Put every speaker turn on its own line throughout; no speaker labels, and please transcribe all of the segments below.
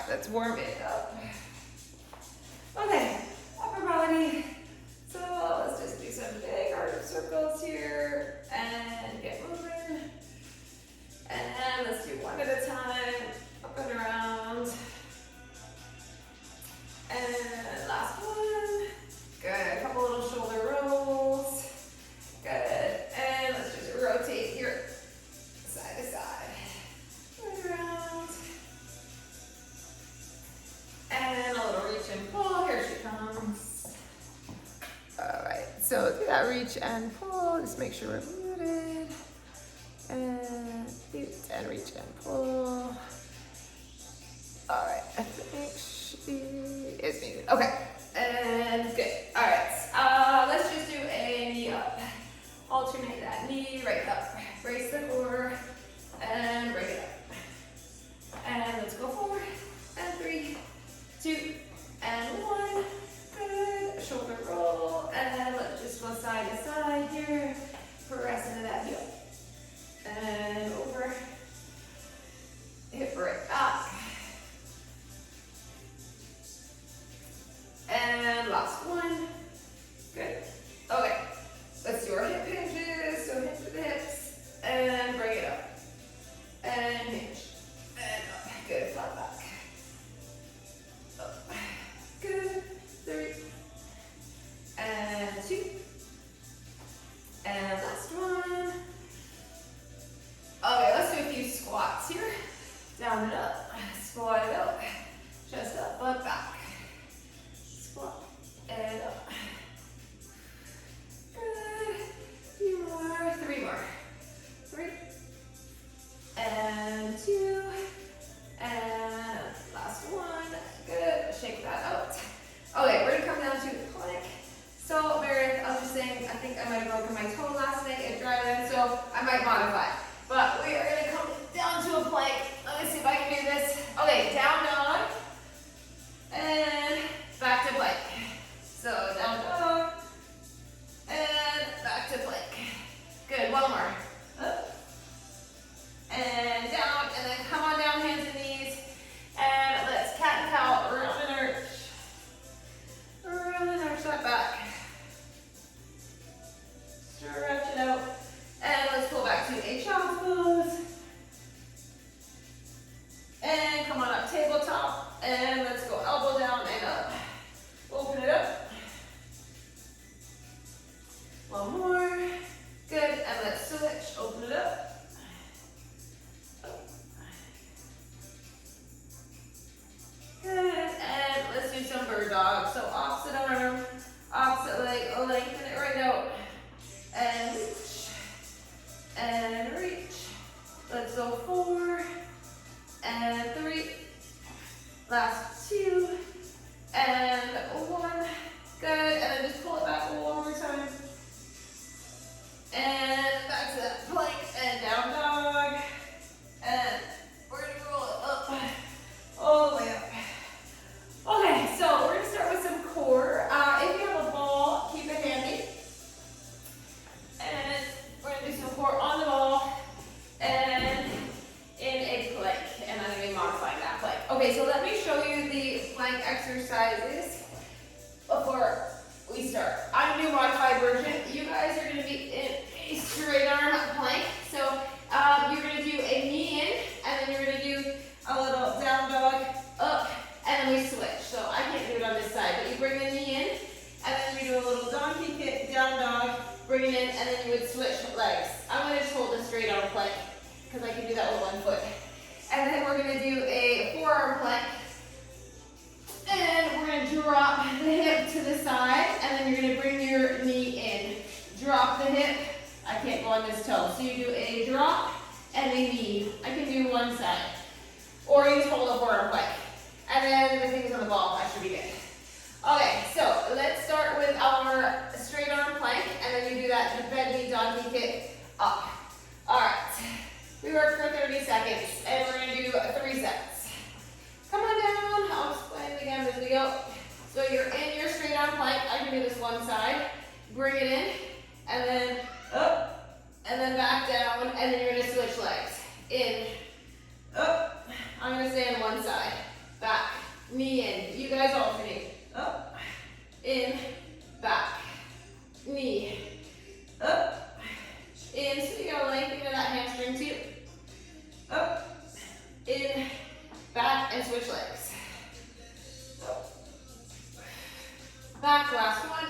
let's warm it up. Okay, upper body. So let's just do some big arc circles here and get moving. And let's do one at a time, up and around. And last one. Good, a couple little shoulder rolls. Good, and let's just rotate here, side to side. Right around. And a little reach and pull, here she comes. All right, so do that reach and pull, just make sure we're muted. And mute and reach and pull. All right, I think she is muted. Okay, and good. All right, let's just do a knee up. Alternate that knee right up. Brace the core and bring it up. And let's go 4 and 3, 2 and 1. Good. Shoulder roll, and let's just go side to side here. Press into that heel. And over. Hip right back. And last one. Good. Okay. Let's do our hip hinges. So hinge to the hips. And bring it up. And hinge. And up. Good. Flat back. Up. Good. 3. And 2. And last one. Okay, let's do a few squats here. Down and up. Squat it up. Chest up, butt back. Squat and up. Good. 2 more. 3 more. 3. And 2. And last one. Good. Shake that out. Okay, we're gonna come down to plank. So, Meredith, I was just saying, I think I might have broken my toe last night at drive-in, so I might modify. But we are gonna come down to a plank. Let me see if I can do this. Okay, down dog. And back to plank. So, down dog. And back to plank. Good, one more. Up. And down, and then come on down, hands and knees. And let's cat and cow, round and arch. Round and arch that back. Stretch it out. And let's pull back to a child's pose. And come on up, tabletop. And let's go elbow down and up. Open it up. One more. Good, and let's switch. Open it up. Good, and let's do some bird dog. So opposite arm, opposite leg, lengthen it right out. And reach. And reach. Let's go 4 and 3. Last 2 and 1. Good, and then just pull it back one more time. And back to that plank and down dog. And we're gonna roll it up all the way up. Okay, so we're gonna start with some core. If you have a ball, keep it handy. And we're gonna do some core on the ball and in a plank. And I'm gonna be modifying that plank. Okay, so let me show you the plank exercises before we start. I'm gonna do a modified version. You guys are gonna be in a straight arm plank. So you're gonna do a knee in, and then you're gonna do a little down dog, up, and then we switch. So I can't do it on this side, but you bring the knee in, and then we do a little donkey kick, down dog, bring it in, and then you would switch legs. I'm gonna just hold a straight arm plank, because I can do that with one foot. And then we're gonna do a forearm plank. And we're gonna drop the hip to the side, and then you're gonna bring your knee in. Drop the hip. I can't go on this toe. So you do a drop and a knee. I can do one side. Or you just hold a forearm plank. And then the fingers on the ball, that should be good. Okay, so let's start with our straight arm plank, and then you do that bend knee donkey kick up. All right, we work for 30 seconds, and we're gonna do 3 sets. Come on down, I'll explain it again as we go. So you're in your straight arm plank. I can do this one side. Bring it in, and then up, and then back down, and then you're gonna switch legs. In, up, I'm gonna stay on one side. Back, knee in. You guys alternate. Up, in, back, knee, up, in. So you gotta lengthen into that hamstring too. Up, in, back, and switch legs. Up, back, last one.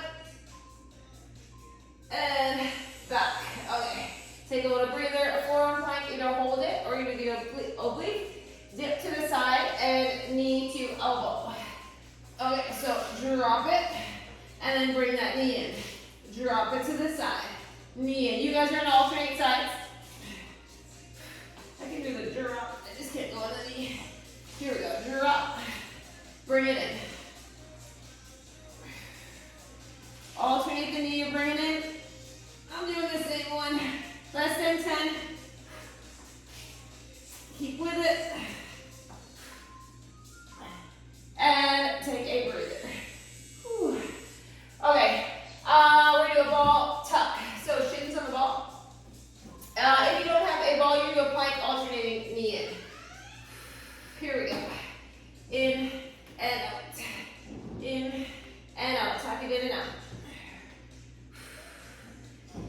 And back. Okay. Take a little breather, a forearm plank, either hold it or you're gonna do oblique. Dip to the side and knee to elbow. Okay, so drop it and then bring that knee in. Drop it to the side. Knee in. You guys are gonna alternate sides. I can do the drop. I just can't go on the knee. Here we go. Drop. Bring it in. Alternate the knee you're bringing in. I'm doing the same one. Less than 10. Keep with it. And take a breather. Whew. Okay, we're gonna do a ball tuck. So shins on the ball. If you don't have a ball, you're gonna do a plank alternating knee in. Here we go. In and out. In and out. Tuck it in and out.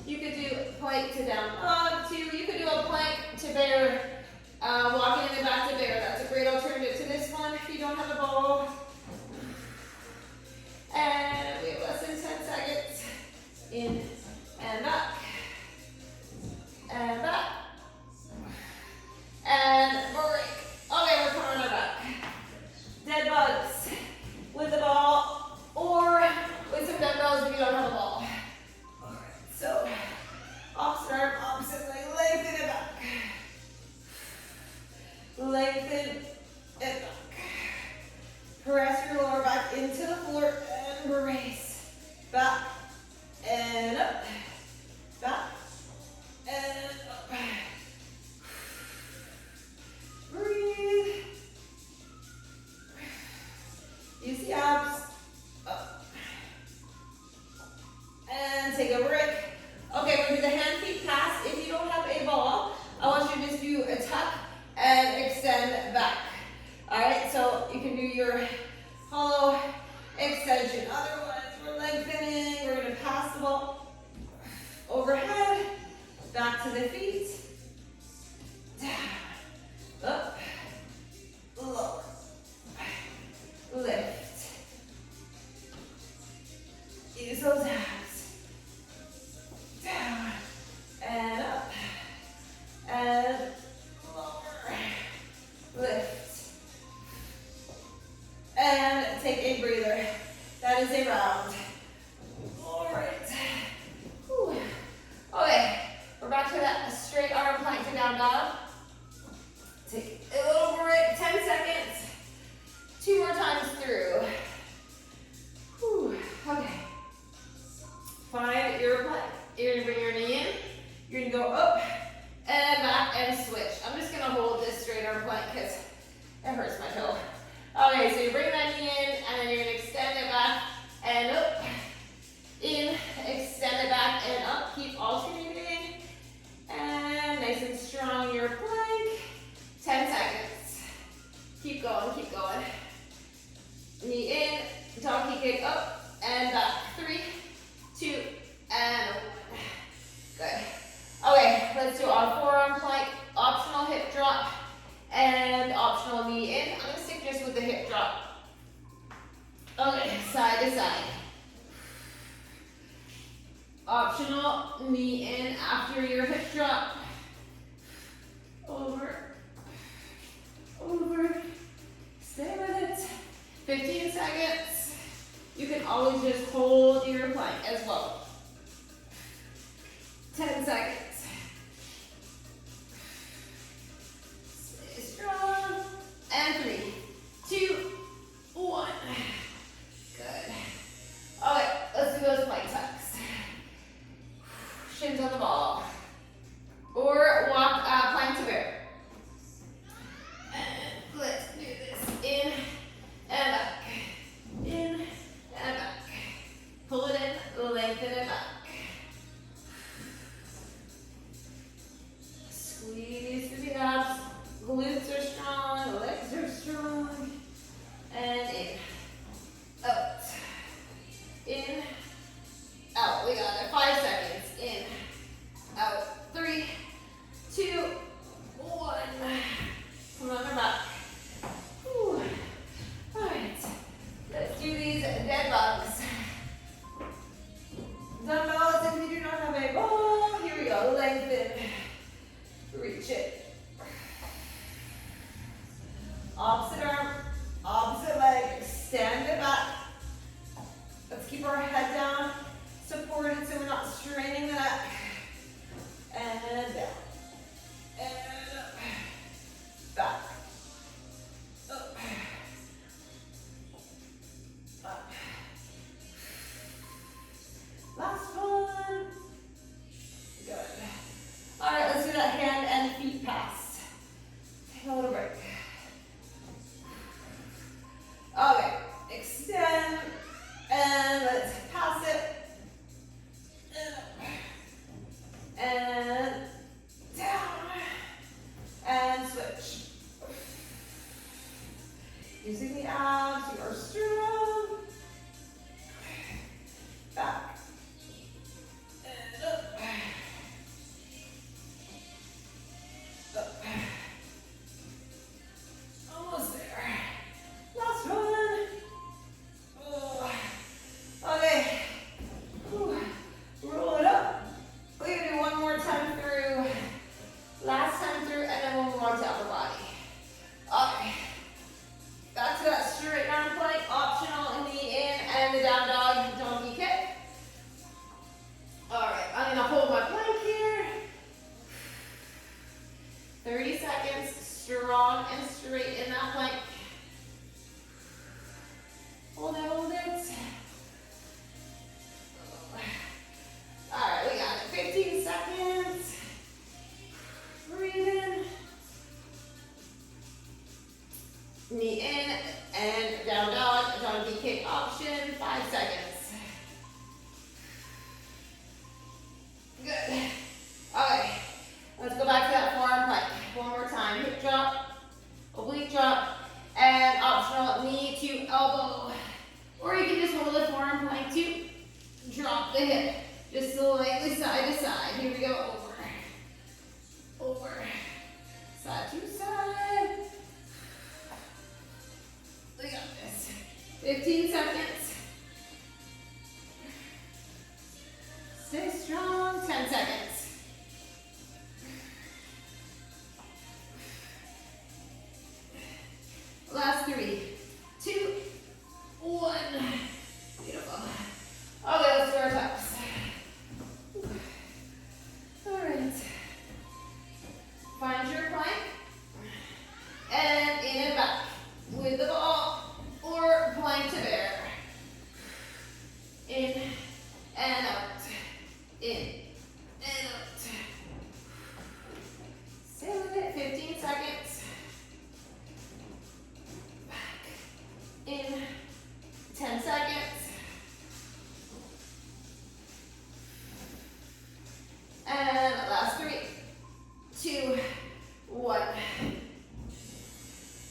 You could do plank to down dog too. You could do a plank to bear. Walking in the back to bear. That's a great alternative to this one if you don't have a ball. And we have less than 10 seconds. In and back. And back. And break. Okay, we're coming on back. Dead bugs with the ball or with some dumbbells if you don't have a ball. Alright, so opposite arm, opposite leg, lengthen it back. Lengthen it back. Press your lower back into the floor and brace. Back and up. Back and up. Breathe. Use the abs. Up. And take a break. Okay, we're going to do the hand feet pass. If you don't have a ball, I want you to just do a tuck and extend back. All right, so you can do your hollow extension. Otherwise, we're lengthening. We're going to pass the ball overhead, back to the feet, down, up, lower, lift. Use those abs. Down and up and lower, lift, and take a breather. That is a round. All right. Whew. Okay, we're back to that straight arm plank to down dog. Take a little break, 10 seconds. 2 more times through. Whew. Okay. Find your plank. You're gonna bring your knee in. You're gonna go up and back and switch. I'm just gonna hold this straight arm plank because it hurts my toe. Okay, so you bring that knee in and then you're gonna extend it back and up. In, extend it back and up. Keep alternating. And nice and strong, your plank. 10 seconds. Keep going, keep going. Knee in, donkey kick up and back. 3, 2, and 1. Good. Okay, let's do our forearm plank, optional hip drop, and optional knee in. I'm gonna stick just with the hip drop. Okay, side to side. Optional knee in after your hip drop. Over, over, stay with it. 15 seconds. You can always just hold your plank as well. 10 seconds. Stay strong. And 3, 2, 1. Good. Okay, let's do those plank tucks. Shins on the ball. Or walk plank to bear. And let's do this. In and back. In and back. Pull it in, lengthen it back. Using the abs, you are strong. Back. And up. Up. Almost there. Last one. Oh. Okay. Whew. Roll it up. We're gonna do one more time through. Last time through, and then we'll move on to upper body. Okay. Back to that straight arm plank, optional knee in, and the down dog donkey kick. All right, I'm gonna hold my plank here. 30 seconds, strong and straight in that plank. Hold it, hold it. All right, we got it. 15 seconds. Breathe in. Knee in and down dog, donkey kick option, 5 seconds. Good. Okay, let's go back to that forearm plank. One more time. Hip drop, oblique drop, and optional knee to elbow. Or you can just hold the forearm plank to drop the hip. Just slightly side to side. Here we go. Over. Over. Side to side. We got this. 15 seconds. Stay strong. 10 seconds. Last 3, 2, 1. Beautiful. Okay, let's do our tops. All right. Find your plank. And in and back. With the ball or plank to bear. In and out. In and out. Stay with it. 15 seconds. Back. In. 10 seconds. And last 3, 2, 1.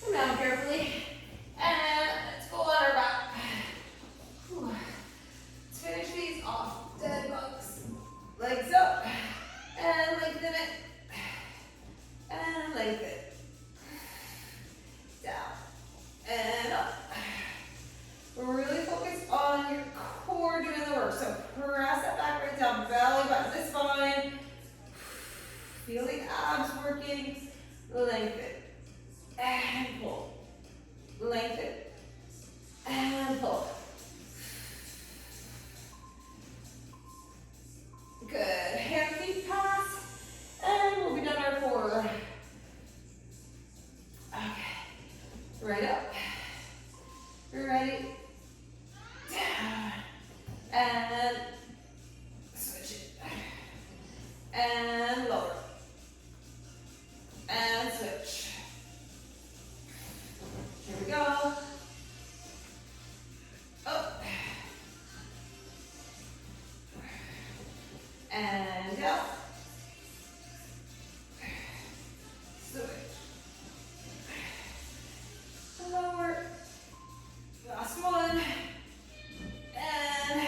Come down carefully. And let's pull on our back. Whew. Let's finish these off. Dead bugs. Legs up. And lengthen it. And lengthen. Down. And up. Really focus on your core doing the work. So press that back right down. Belly button the spine. Feel the abs working. Lengthen. And pull. Lengthen. And pull. Good. Hand feet pass. And we'll be done our core. Okay. Right up. Ready. Down. And switch it. And lower. And switch. Here we go. Up. And down. Switch. Lower. Last one. And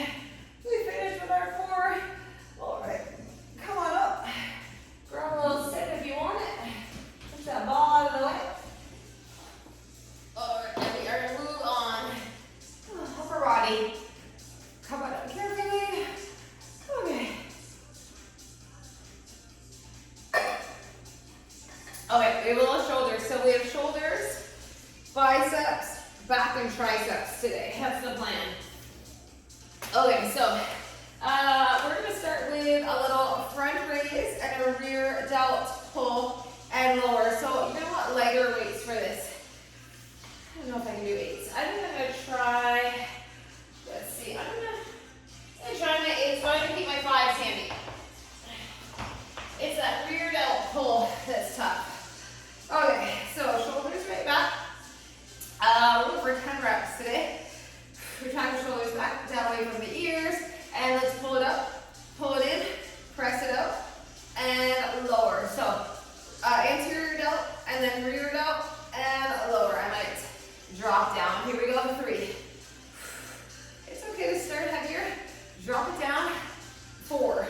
we finish with our core. All right. Come on up. Grab a little sit if you want it. Push that ball out of the way. All right, and we are going to move on. Upper body. Come on up carefully. Okay. Okay, we have a little shoulders. So we have shoulders, biceps, back and triceps today. That's the plan. Okay, so we're going to start with a little front raise and a rear delt pull and lower. So you're going to want lighter weights for this. I don't know if I can do eights. I think I'm going to try, let's see, I'm going to try my eights, but I'm going to keep my fives handy. It's that rear delt pull that's tough. Okay, so shoulders right back. We're going for 10 reps today. Retract the shoulders back, down away from the ears, and let's pull it up, pull it in, press it out, and lower. So anterior delt, and then rear delt, and lower. I might drop down. Here we go, 3. It's okay to start heavier. Drop it down. 4.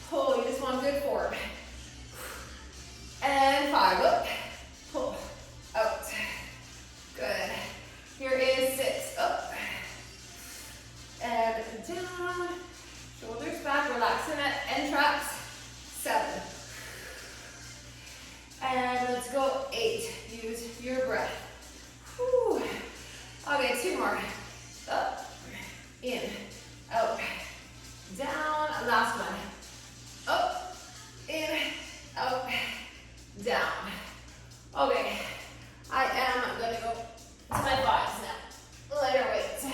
Pull, you just want good forward. And 5, up, pull, out. Good. Here is 6, up, and down. Shoulders back, relaxing at end traps. 7. And let's go 8. Use your breath. Whew. Okay, 2 more. Up, in, out, down. Last one. Up, in, out, down. Okay, I am gonna go to my 5s now. Lighter weights.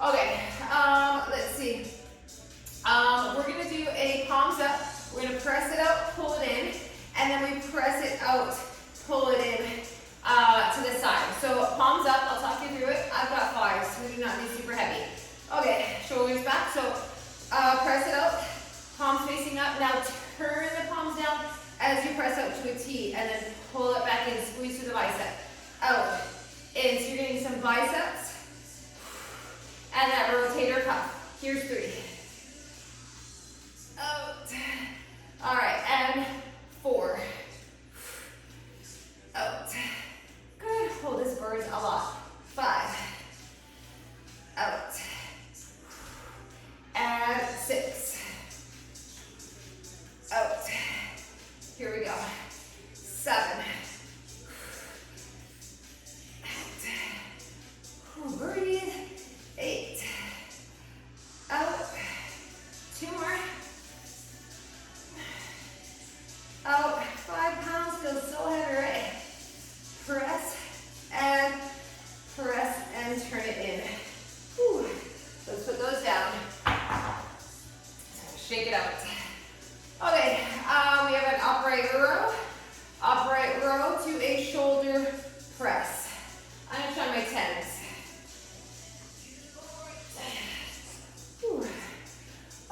Okay, let's see. We're gonna do a palms up. We're gonna press it out, pull it in, and then we press it out, pull it in to the side. So palms up, I'll talk you through it. I've got 5s, we do not need super heavy. Okay, shoulders back, so press it out, palms facing up. Now turn the palms down as you press out to a T, and then pull it back in, squeeze through the bicep. Out, in, so you're getting some biceps, and that rotator cuff. Here's 3. Out. All right, and 4. Out. Good. Hold this birds a lot. 5. Out. And 6. Out. Here we go. 7. Out. Breathe. 8. Out. 2 more. Out. 5 pounds feels so heavy, right? Press and turn it in. Whew. Let's put those down. Shake it out. Okay, we have an upright row to a shoulder press. I'm gonna try my 10s. Whew.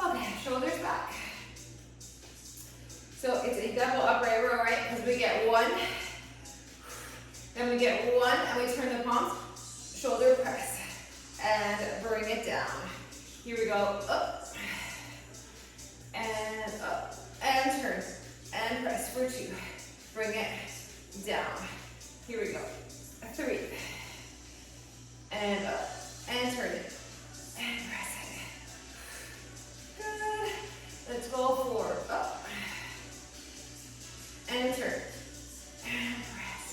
Okay, shoulders back. So it's a double upright row, right? Because we get 1, then we get 1, and we turn the palms, shoulder press, and bring it down. Here we go, up, and turn, and press for 2. Bring it down. Here we go, 3, and up, and turn it, and press it. Good. Let's go 4, up, and turn, and press.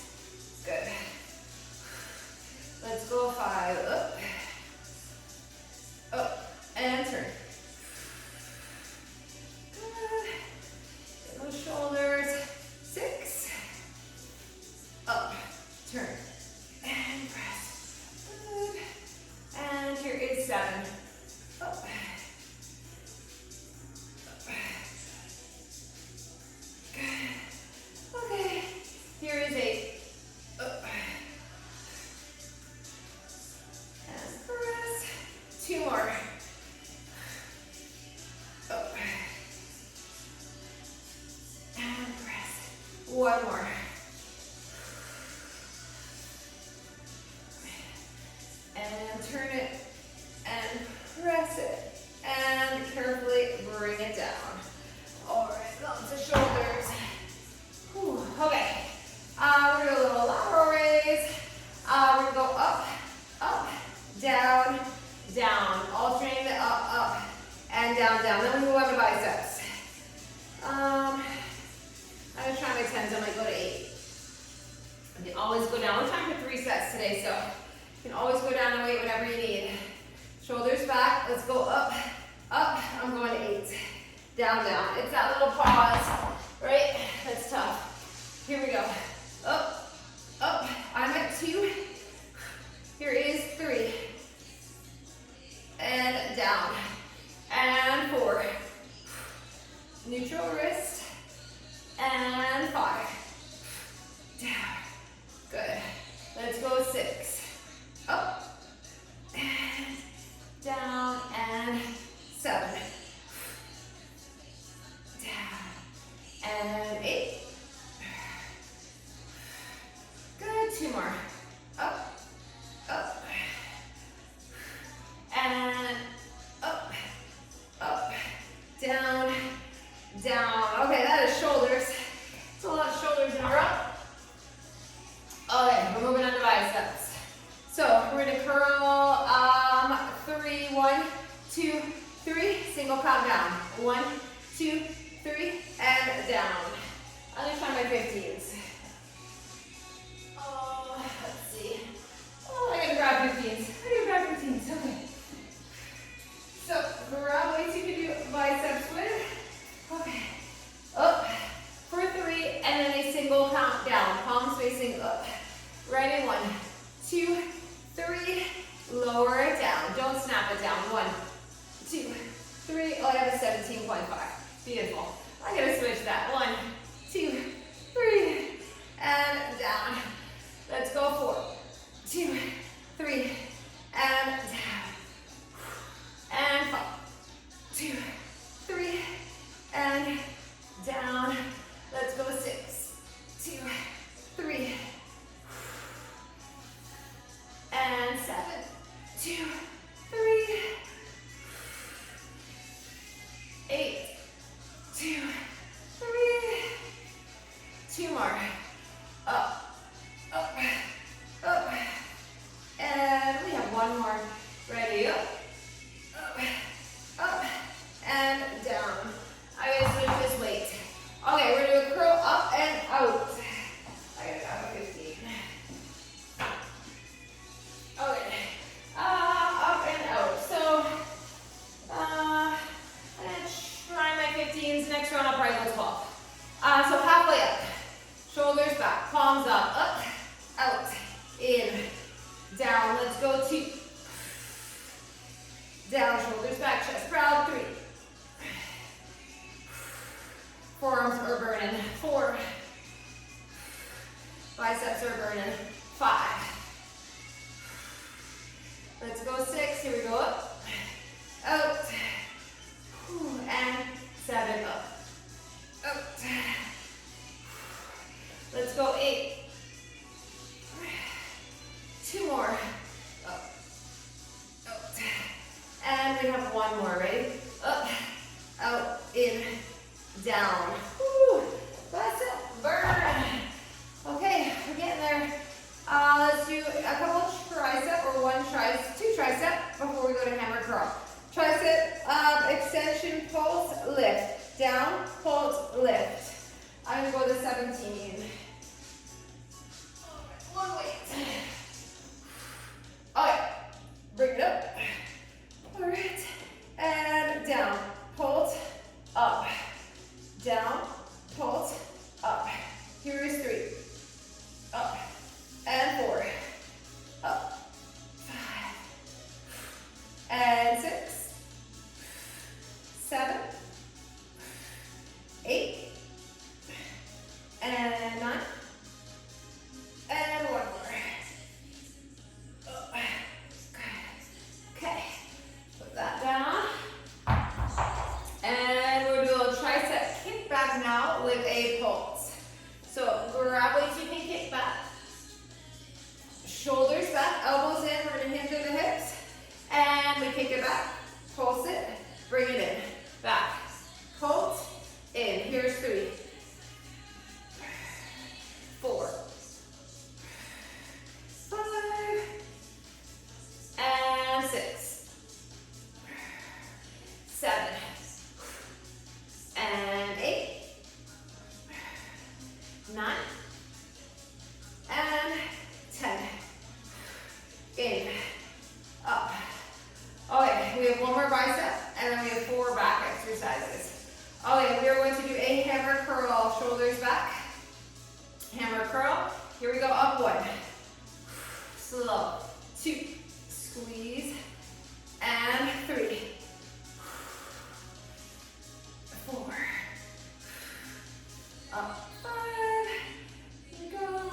Good. Let's go 5, up, and turn. Good. Get those shoulders. 6, up, turn, and press. Good. And here is 7, up. Good. Okay, here is 8, up, and press. 2 more, up, and press. 1 more, and turn it, and press it, and carefully bring it down. All right, lots of shoulders. Whew. Okay, we're gonna do a little lateral raise. We're gonna go up, down, down. Alternating the up, and down, down. Then we move on to biceps. I'm gonna try my 10s. I might go to 8. You can always go down. We're trying for 3 sets today, so you can always go down and weight whatever you need. Shoulders back. Let's go up, I'm going to 8. Down, down. It's that little pause, right? That's tough. Here we go. Up, I'm at 2. Here is 3. And down. And 4. Neutral wrist. And 5. Down. Good. Let's go 6. Up. And down. And 7. Down. And 8. Good. 2 more. Up. gonna curl 3, 1, 2, 3, single count down. 1, 2, 3, and down. I'm gonna try my 15s. Oh, let's see. Oh, I gotta grab 15s. Okay. So, grab weights you can do biceps with. Okay. Up for 3, and then a single count down. Palms facing up. Right in 1, 2, 3. Lower it down. Don't snap it down. 1, 2, 3. Oh, I have a 17.5. Beautiful. I'm gonna switch that. 1, 2, 3, and down. Let's go. 4, 2, 3, and down. And 5, 2, 3, and down. Let's go. 6, 2, 3, and 7, 2, 3, 8, 2, 3, 2 more. Up, up, up, and we have 1 more. Ready? Up, up, and down. I'm gonna switch this weight. Okay, we're gonna curl up and out. I gotta grab a 15. Okay, up and out. So, I'm gonna try my 15s. Next round, I'll probably go 12. So halfway up, shoulders back, palms up, out, in, down. Let's go 2. Down, shoulders back, chest proud. 3. Forearms are burning. 4. Biceps are burning. 5. Let's go 6. Here we go. Up, out, and 7. Up, out. Let's go 8. 2 more. Up, out. And we have 1 more. Ready? Up, out, in, down. Woo. Bicep burn. Okay, we're getting there. Let's do a couple tricep or 2 tricep before we go to hammer curl. Tricep extension, pulse, lift. Down, pulse, lift. I'm gonna go to 17. One weight. Okay, bring it up. All right, and down, pulse, up. Down, pulse, up. Here is 3. Up. And 4. Up. 5. And 6. 7. 8. And 9. And 1 more. Up. Okay. Put that down. And we'll do a tricep kickback now with a pulse. So grab weights you can kick back. Shoulders back, elbows in. We're going to hinge at the hips. And we kick it back. Pulse it. Bring it in. Back. Pulse. In. Here's 3. 4. 5. And 6. 7. And 8. 9. And 10. In. Up. Okay, we have 1 more bicep, and then we have 4 back exercises. Okay, we are going to do a hammer curl, shoulders back. Hammer curl. Here we go, up 1. Slow. 2. Squeeze. And 3. 4. Up 5. Here we go.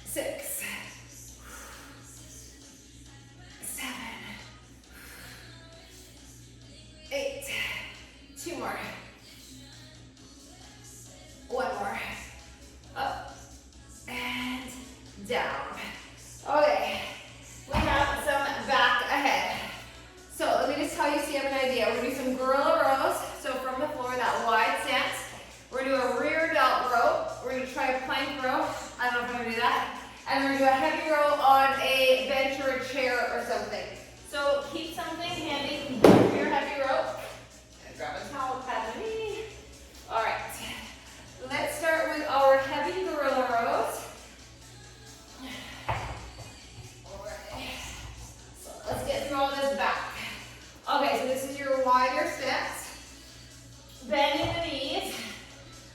6. 7. 8. 2 more. 1 more. Up and down. Okay, stance. Bending the knees,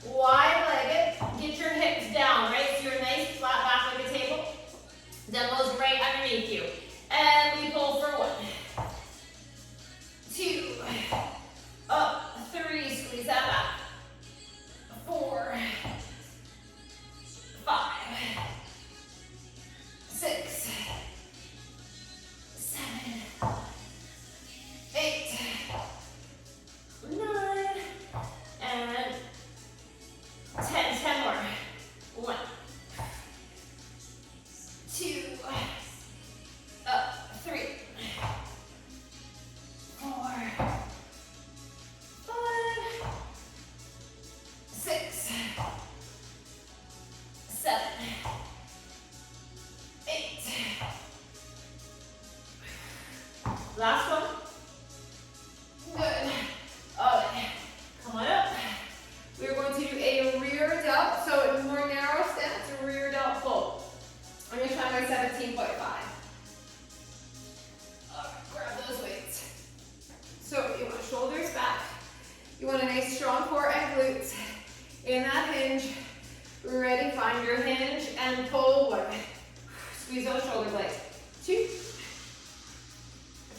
wide-legged. Get your hips down, right? So you're nice, flat back like a table. Dumbbells right underneath you. And we pull for 1, 2, up, 3, squeeze that back. 4, 5, 6, 7, 8, 9, and 10. 10 more. 1, 2, up, 3, 4, 5, 6, 7, 8. Last one. Good. All right. Come on up. We're going to do a rear delt, so a more narrow stance, a rear delt pull. I'm going to try my 17.5. Grab those weights. So you want shoulders back. You want a nice strong core and glutes. In that hinge, ready, find your hinge and pull 1. Squeeze those shoulder blades. 2,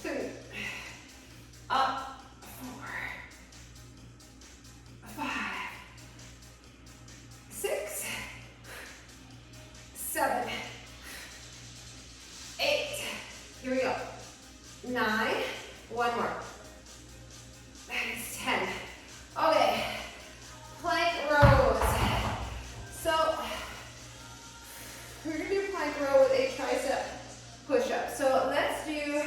3, up, 4, 5, 6, 7, 8. Here we go. 9. 1 more. That is 10. Okay. Plank rows. So we're going to do plank row with a tricep push-up. So let's do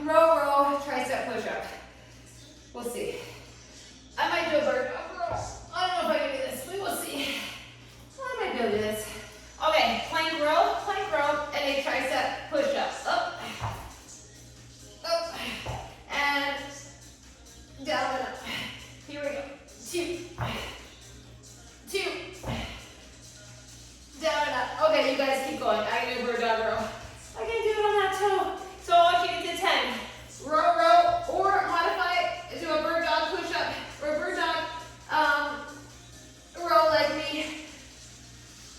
row, tricep push-up. We'll see. I might do a bird dog row. I don't know if I can do this. We will see. I might do this. Okay, plank row, and a tricep push-up. Up, up, and down and up. Here we go. 2, 2, down and up. Okay, you guys keep going. I can do a bird dog row. I can do it on that toe. So I want you to get to 10. Row, or modify it to a bird dog push-up, or a bird dog row like me.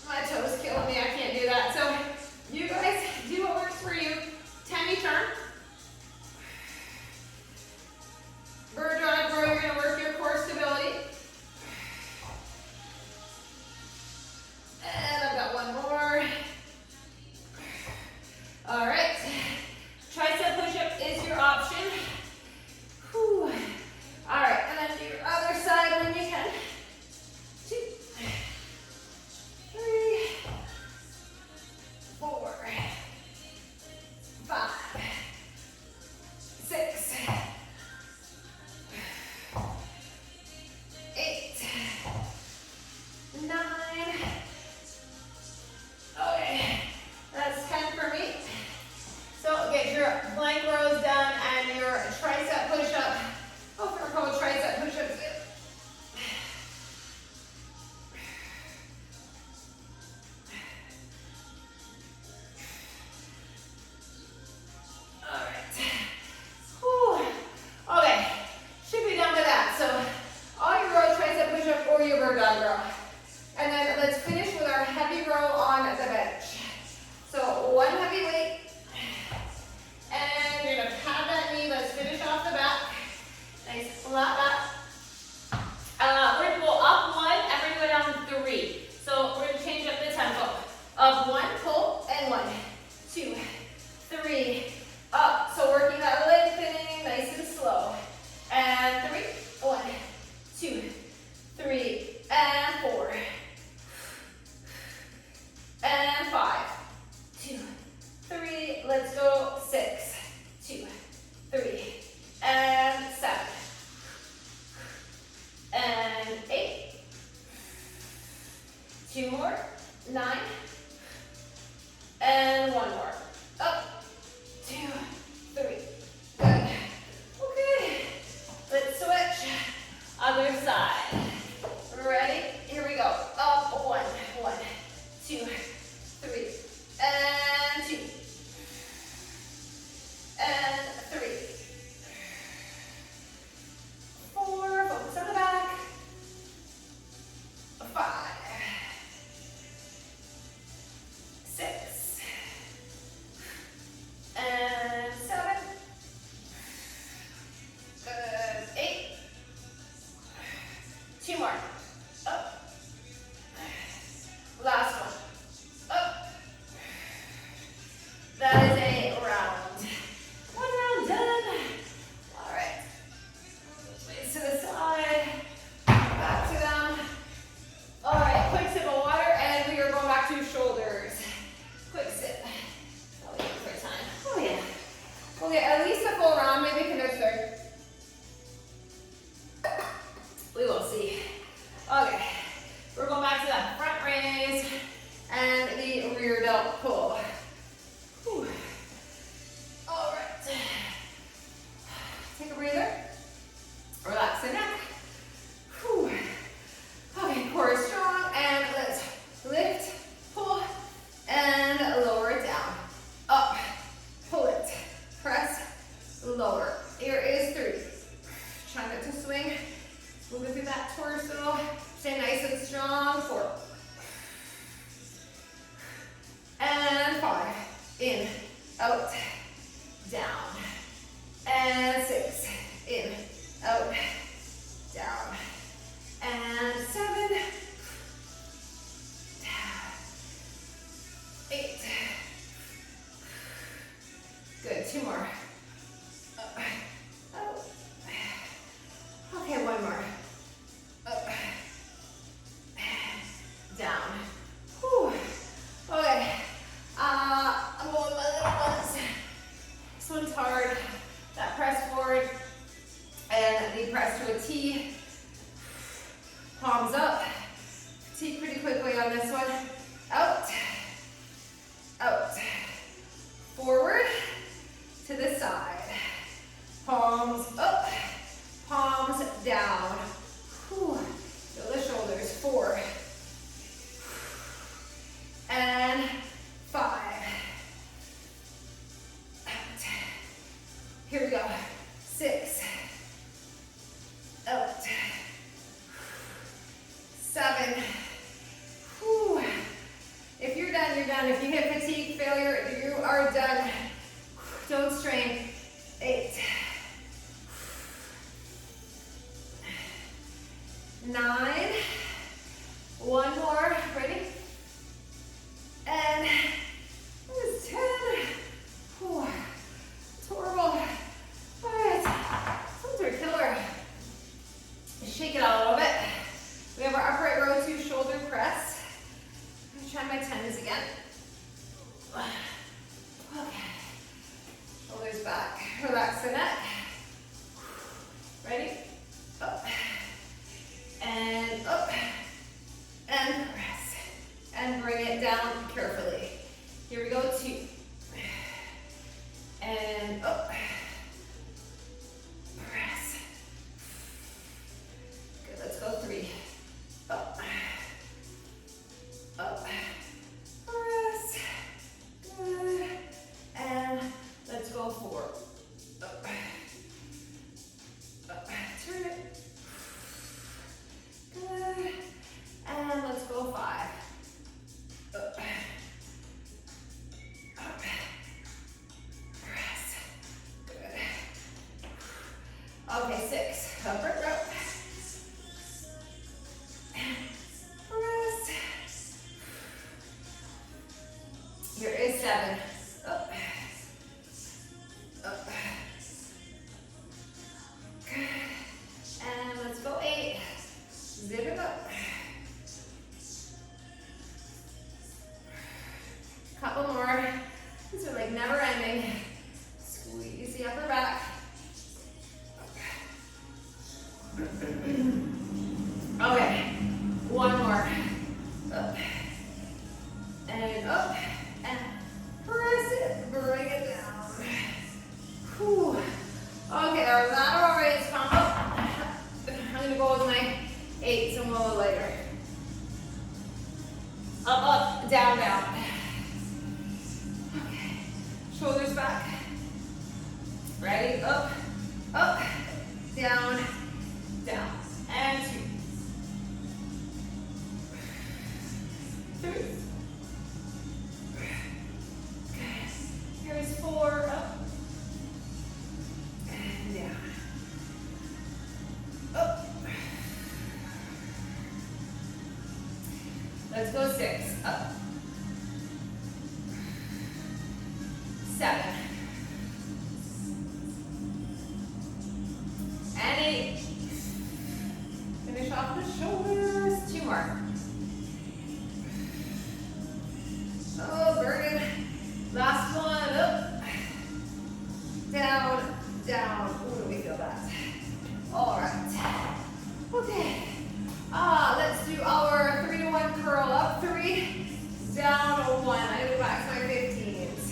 My toe's killing me. I can't do that. So you guys do what works for you. 10 each arm. Bird dog row, you're going to work your core stability. And I've got 1 more. All right. Tricep push-up is your option. Whew. All right, and then do your other side when you can. 2, 3, 4, 5, 6, 8, 9. Okay, that's 10 for me. So get your plank rows done and your tricep push-up. Oh, for cold tricep push-ups. All right. Whew. Okay, should be done with that. So all your row tricep push-up or your bird dog row. And then let's finish with our heavy row on the bench. So 1 heavy weight. And you're going to pad that knee. Let's finish off the back. Nice flat back. We're going to go up 1 and we're going to go down 3. So we're going to change up the tempo. Up 1, pull, and 1, 2, 3, up. So working that lengthening, nice and slow. And 3, 1, 2, 3, and 4. And 5, 2, 3. Let's go 6, 2, 3, and 7, and 8. 2 more. 9, and 1 more. Up, 2, 3. Good. Okay. Let's switch. Other side. Ready? Here we go. Up 1, 1, 2, 3, and 2. That is a round. One round done. All right. Waist to the side. Back to them. All right, quick sip of water, and we are going back to shoulders. Quick sip. Probably the first time. Oh yeah. We'll get at least a full round, maybe we can do a third. We will see. Okay, we're going back to that front raise and the rear delt pull. Whew. All right. Take a breather. Relax the neck. Whew. Okay, core is strong, and let's lift, pull, and lower it down. Up, pull it, press, lower. Here is 3. Try not to swing. Moving through that torso. Stay nice and strong. 4. And 5. In, out, down. And 6. In, out, down. And 7. 8. Good. 2 more. Up, out. Okay, 1 more. Up, down. Whew. Okay. I'm going my little ones. This one's hard. That press forward and the press to a T. Palms up. T pretty quickly on this one. Out. Out. Forward to the side. Palms up. Palms down. Whew. Feel the shoulders. 4. And 5. Out. Here we go. 6. Out. 7. Whew. If you're done, you're done. If you hit fatigue failure, you are done. Don't strain. 8. 9. 1 more. Ready? And that was 10. Whew. It's horrible. All right. Those are killer. Shake it out a little bit. We have our upright row 2 shoulder press. I'm going to try my 10s again. Okay. Shoulders back. Relax the neck. Ready? Up. And up. And press. And bring it down carefully. Here we go. 2. And up. Press. Good. Let's go. 3. Up. Up. Press. Good. And let's go 4. Up. Up. Turn it. Good. And let's go 5. Up. Up. Press. Good. Okay, 6. Upright row. Press. Here is 7. Up. Up. Good. And let's go 8. Zip it up. Couple more. These are like never ending. Squeeze the upper back. Okay. 1 more. Up. And up. And press it. Bring it down. Whew. Okay, our lateral raise combo. I'm going to go with my 8s and a little later. Up, up, down, down. Okay. Shoulders back. Ready? Up, up, down, down. And 2. 3. Good. Here's 4. Up. And down. Up. Let's go 6. Up. 7, and 8. Finish off the shoulders. 2 more. Oh, burning. Last one. Up, down, down. Ooh, we feel that. All right. Okay. Let's do our 3 to 1 curl up. 3, down, 1. I go back to my 15s.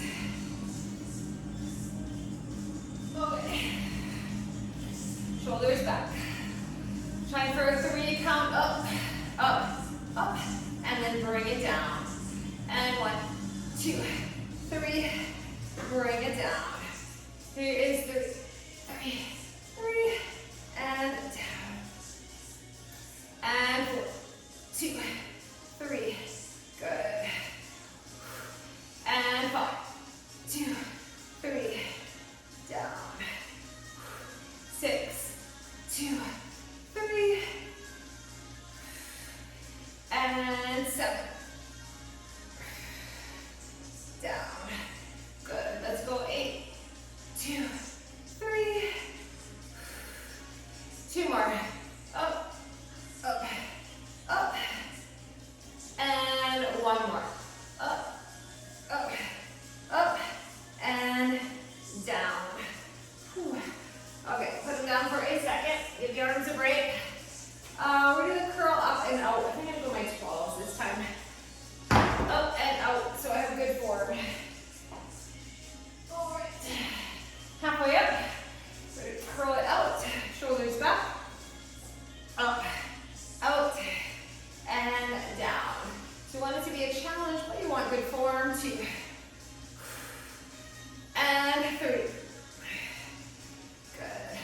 Okay. Shoulders back. Try for a 3 count up, up, up, and then bring it down. And 1, 2, 3, bring it down. Here is 3, 3, and down. And 4, 2, 3, good. And 5, 2, 3, down. 6, 2, 3, and 7, down. Good. Let's go 8, 2, 3, 2 more. Up, up, up, and 1 more. Up, up, up, and down. Whew. Okay, put them down for a second. Give the arms a break. We're gonna curl up and out. I think I'm gonna go my 12s this time. Up and out, so I have good form. All right. Halfway up. Ready to curl it out. Shoulders back. Up, out, and down. So you want it to be a challenge, but you want good form. 2, and 3. Good.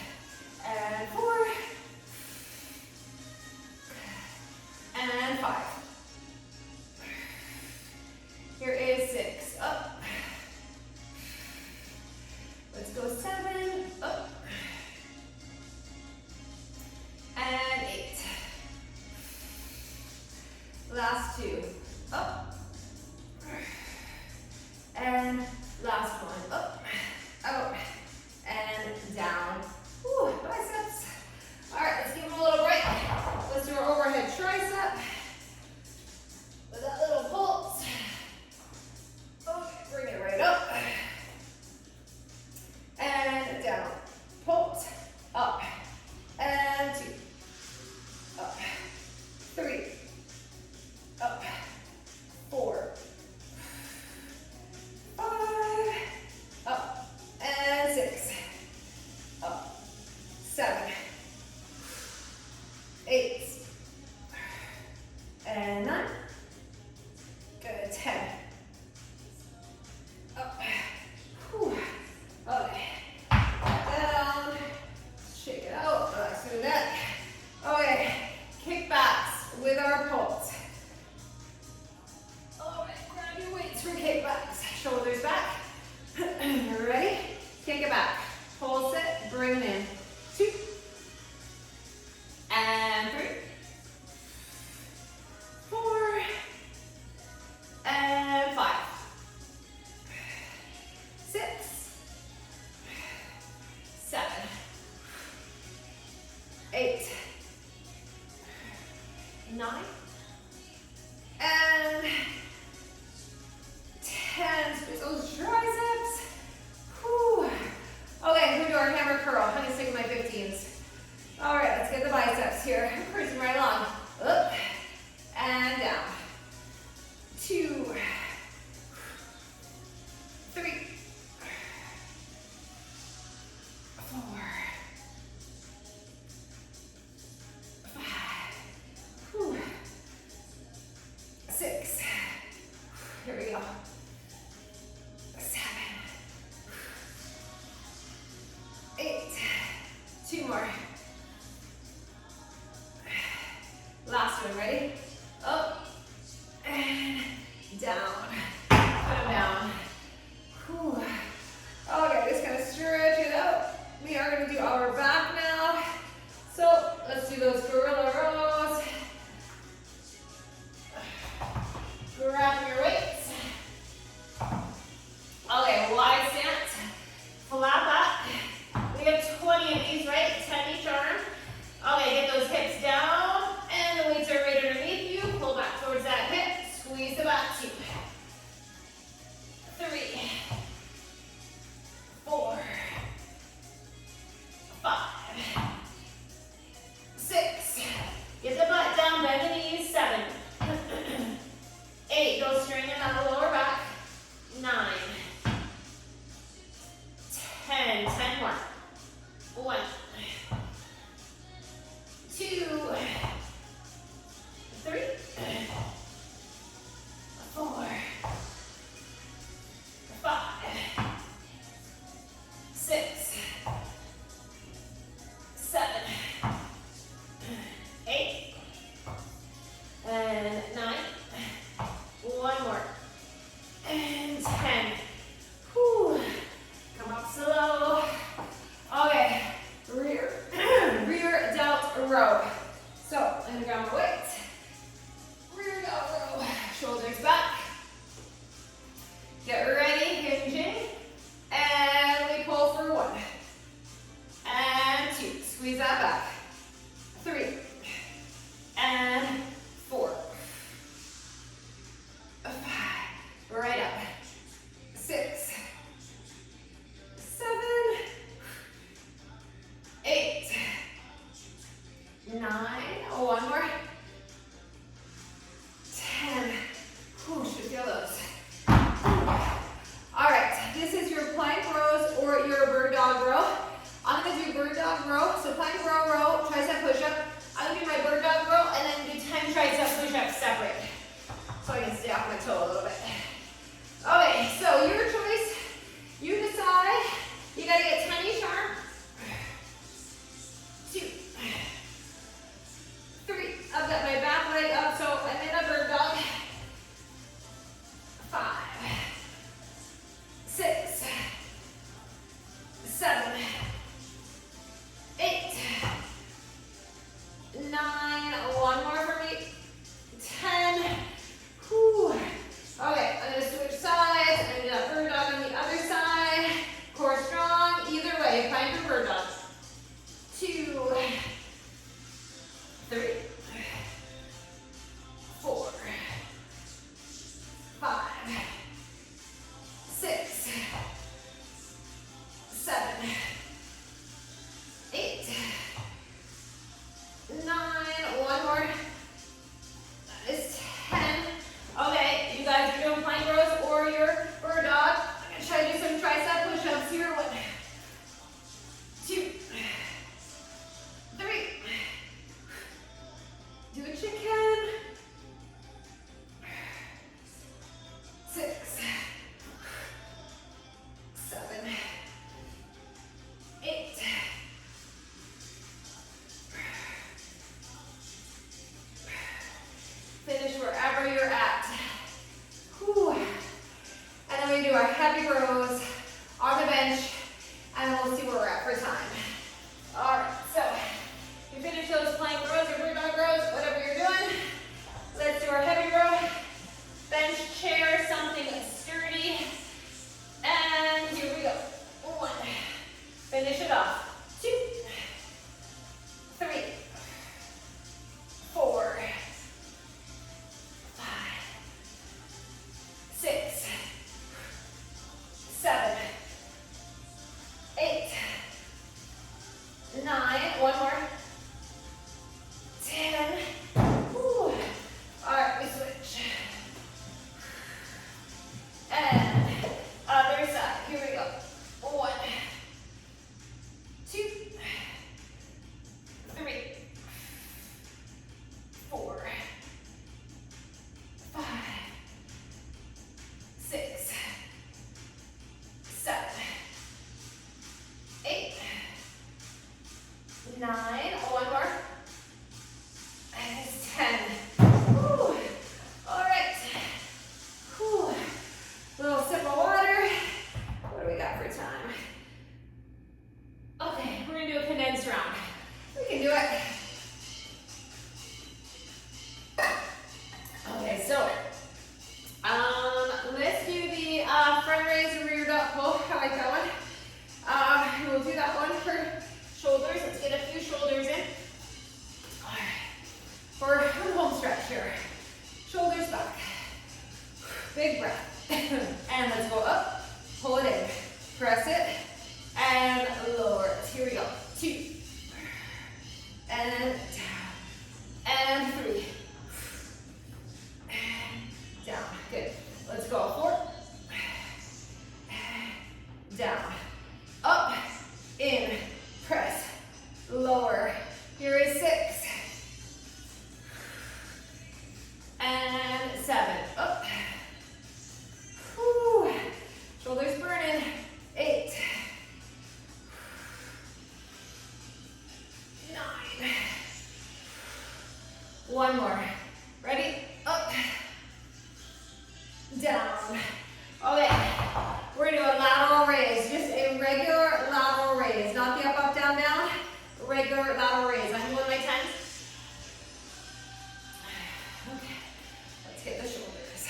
And 4. And 5. Here is 6. Up. Let's go 7. Up. And 8. Last 2. Up. And last one. Up. Out. And down. Whew, biceps. All right, let's give them a little break. Let's do our overhead tricep with that little pulse. Okay, bring it right up. And down. Pulse. Up. And 2. Up. 3. Up. 4. 5. Up. And 6. Up. 7. 8. And 9. Good. 10. Up. Whew. Okay. Down. Shake it out. Relax through the neck. Okay. Kickbacks with our pulse. All right. Grab your weights for kickbacks. Shoulders back. Ready? Kick it back. Pulse it. Bring it in. 2. And 3. 4. And 5. 6. 7. 8. 9. And 10. Squeeze those triceps. Whew. Okay, we do our hammer curl. I'm gonna stick in my 15s. All right, let's get the biceps here. Cruising right along. Up and down. 2, 3, 4, 5. Whew. 6. Here we go. 7. 8. 2 more. Last one, ready? Up and down. Put them down. Whew. Okay, just gonna stretch it out. We are gonna do our back now. So let's do those gorilla rows. Grab your weights. Okay, wide more. 1, 2, 3, 4, 5, 6, 7, 8, and 9. 1 more. And 10. Whew. Come up slow. Okay. Rear delt row. So I'm gonna grab my weight. Rear delt row. Shoulders back. Get ready, hinging. And we pull for 1. And 2. Squeeze that back. 3. And 4. 5. Right up. 6. 7. 8. 9. 1 more. 10. Whew, should feel those. All right, this is your plank rows or your bird dog row. I'm gonna do bird dog row. So plank row, tricep push-up. I'm gonna do my bird dog row and then do 10 tricep push-ups separate. So I can stay off my toe a little bit. Okay, so your choice. You decide. You gotta get 10 each arm. 2, 3. I've got my back leg up, so I'm in a bird dog. 5, 6, 7, 8, 9. 1 more for me. 10. Whew. Okay, I'm gonna switch sides. I'm gonna do that bird dog on the other side. Core strong. Either way, find your bird dog. 2, 3, 4, 5, 6, 7, 8, 9. 1 more. That is 10. Okay, you guys are doing plank rows or your bird dog. I'm gonna try to do some tricep push-ups here. 1, 2, 3. Do what you can. 6, 7, 8. Finish wherever you're at. Whew. And then we do our heavy rows on the bench, and we'll see where we're at for time. All right, so you finish those plank rows or bird dog rows, whatever you're doing. Let's do our heavy row. Bench, chair, something sturdy. And here we go. 1. Finish it off. 2, 3, 4, 5, 6, 7, 8, 9. 1 more. 10. Whew. All right, we switch. And other side. Here we go. 1, 2, 3, 4, 5, 6, 7, 8, 9. 1 more. And it's 10. Whew. All right. Whew. Little sip of water. What do we got for time? Okay, we're gonna do a condensed round. We can do it. Okay, so let's do the front raise rear delt pull. I like that one. We'll do that one for shoulders. Let's get a few shoulders in. All right. For a home stretch here. Shoulders back. Big breath. And let's go up. Pull it in. Press it. And lower it. Here we go. 2. And regular lateral raise. I'm going my 10s. Okay, let's get the shoulders.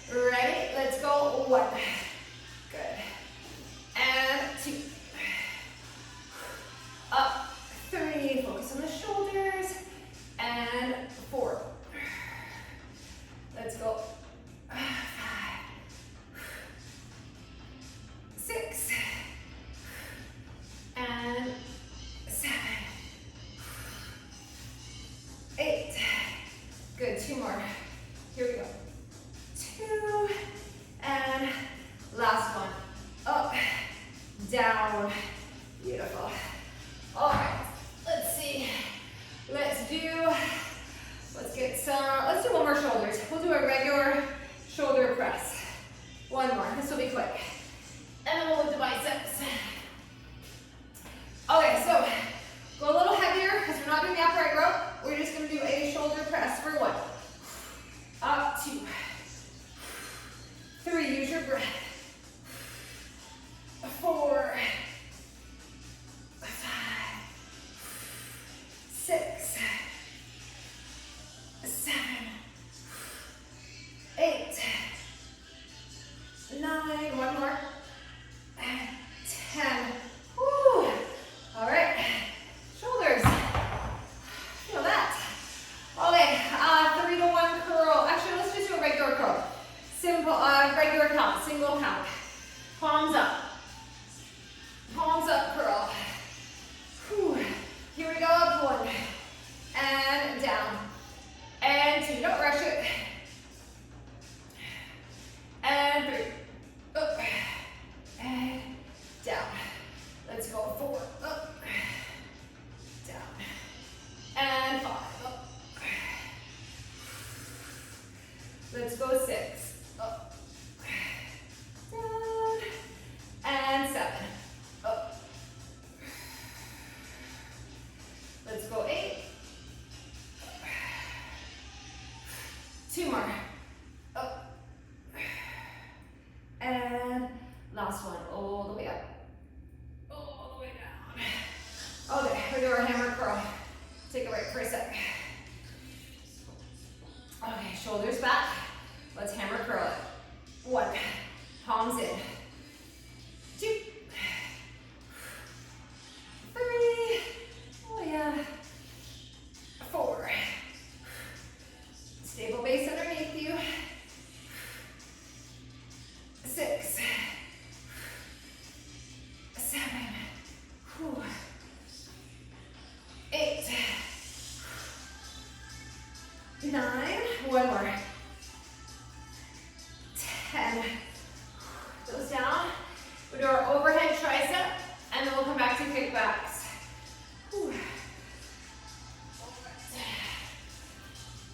Ready? Let's go. 1. Good. And 2. Up. 3. Focus on the shoulders. And 4. Let's go. 5. 6. And 7. 8. Good. 2 more. Here we go. 2. And last one. Up. Down. Beautiful. All right. Let's see. Let's do one more shoulders. We'll do a regular shoulder press. One more. This will be quick. And then we'll move the biceps. Okay, so go a little heavier because we're not doing the upright row. We're just going to do a shoulder press for 1. Up, 2. 3, use your breath. 4. 5. 6. 7. 8. 9. One more. And 10. Woo. All right. Shoulders. Feel that. Okay. 3 to 1 curl. Actually, let's just do a regular curl. Simple. Regular count. Single count. Palms up. Palms up curl. Whew. Here we go. Up 1. And down. And 2. Don't rush it. And 3. Up. And down. Let's go. 4. Up. Down. And 5. Up. Let's go. 6. Up. Down. And 7. Up. Let's go. 8. 2 more. Up. And last one. All the way up. All the way down. Okay, we do our hammer curl. Take a break for a sec. Okay, shoulders back. Let's hammer curl it. 1. Palms in. 2. 3. Oh yeah. 4. Stable base underneath you. 6. 7. Whew. 8. 9. One more. 10. Goes down. We do our overhead tricep, and then we'll come back to kickbacks. Whew.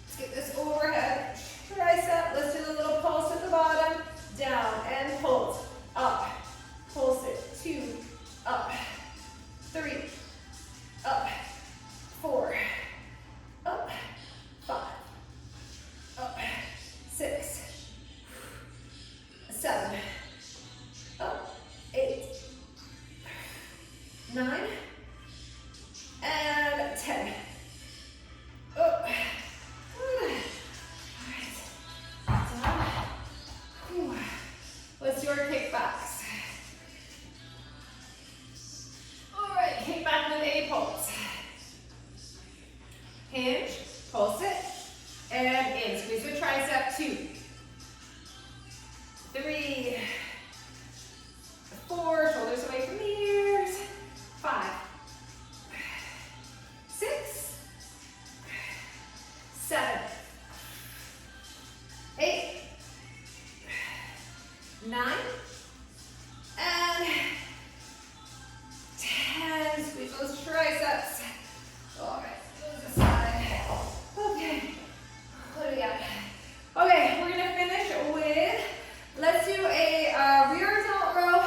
Let's get this overhead tricep. Let's do the little pulse at the bottom. Down and pulse. Up. Pulse it. 2. Up. 3. Up. 4. Up. 5. Up. 6. 7. Up. 8. 9. And 10. Up. Good. All right. Down. Whew. Let's do our kickbacks. All right, kickback with a pulse. Hinge, pulse it, and in. Squeeze the tricep. 2. 3. 4, shoulders away from the ears. 5. 6. 7. 8. 9. And 10. Squeeze those triceps. All right, go to the side. Okay, what do we got? Okay, we're gonna finish with, let's do a rear delt row,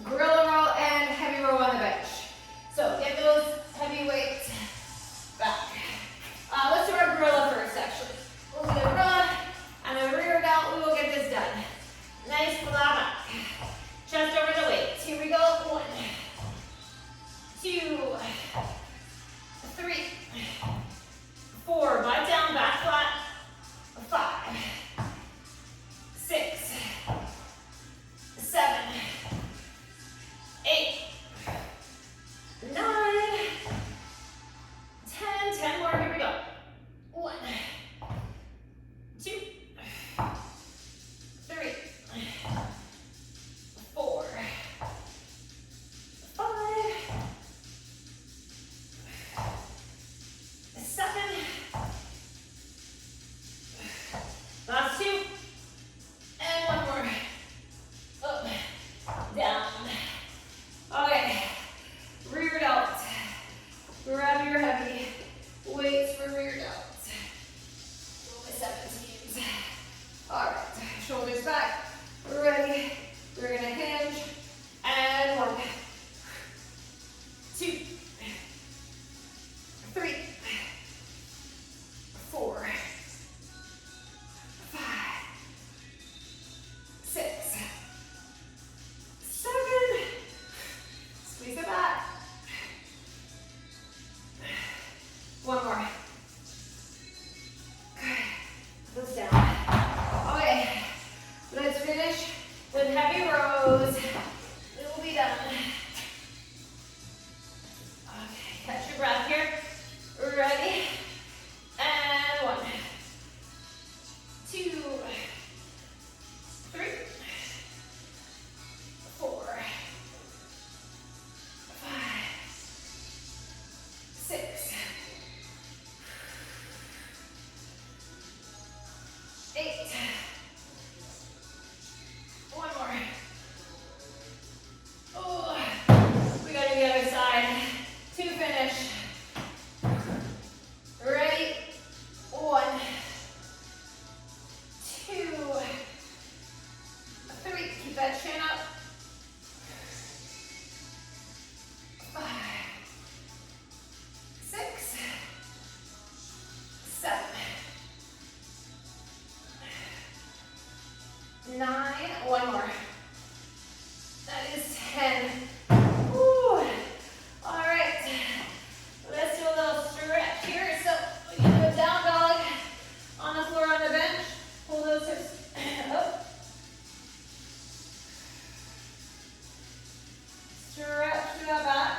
gorilla row, and heavy row on the bench. So get those heavy weights back. Let's do our gorilla first, actually. We'll do the gorilla and the rear delt. We will get this done. Nice flat back. Chest over the weights. Here we go. 1. toes. We will be done. Okay, catch your breath here. Ready? And 1, 2, 3, 4, 5, 6, 8. One more. Oh, we got to do the other side to finish. Ready? 1, 2, 3. Keep that chin up. 5, 6, 7, 9. One more. That is 10. Woo. All right. Let's do a little stretch here. So we can do a down dog on the floor on the bench. Pull those hips up. Stretch through that back.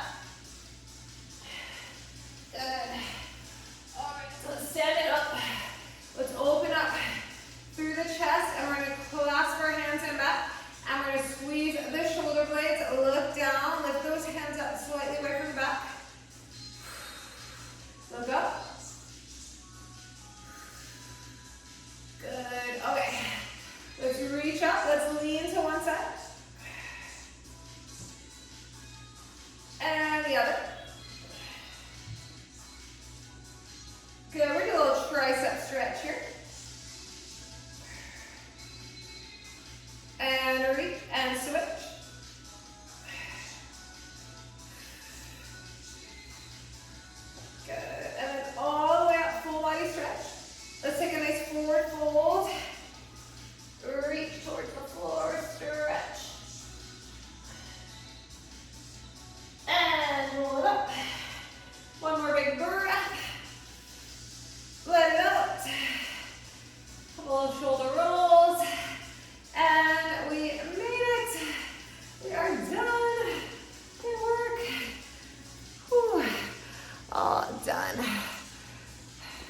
Good. All right, so let's stand it up. Let's open up through the chest, and we're going to clasp our hands in back, and we're going to squeeze the shoulder blades, look down, lift those hands up slightly away from the back. Look up. Good. Okay. Let's reach up. Let's lean to one side. And the other. Good. We're going to do a little tricep stretch here. And reach and switch. Good. And then all the way up, full body stretch. Let's take a nice forward fold. Reach towards the floor, stretch. And roll it up. One more big breath. Let it out. Couple of shoulder rolls.